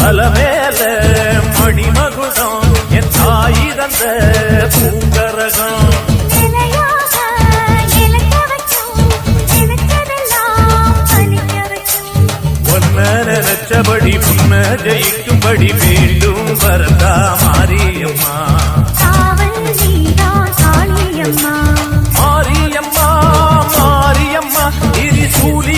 அலமேல மணிமகுடம் என் தாய் தந்த பூங்கரகம் நினைச்சபடி புன்ன ஜெயிக்கும்படி மீண்டும் வரதா மாரியம்மா மாரியம்மா மாரியம்மா இது சூழி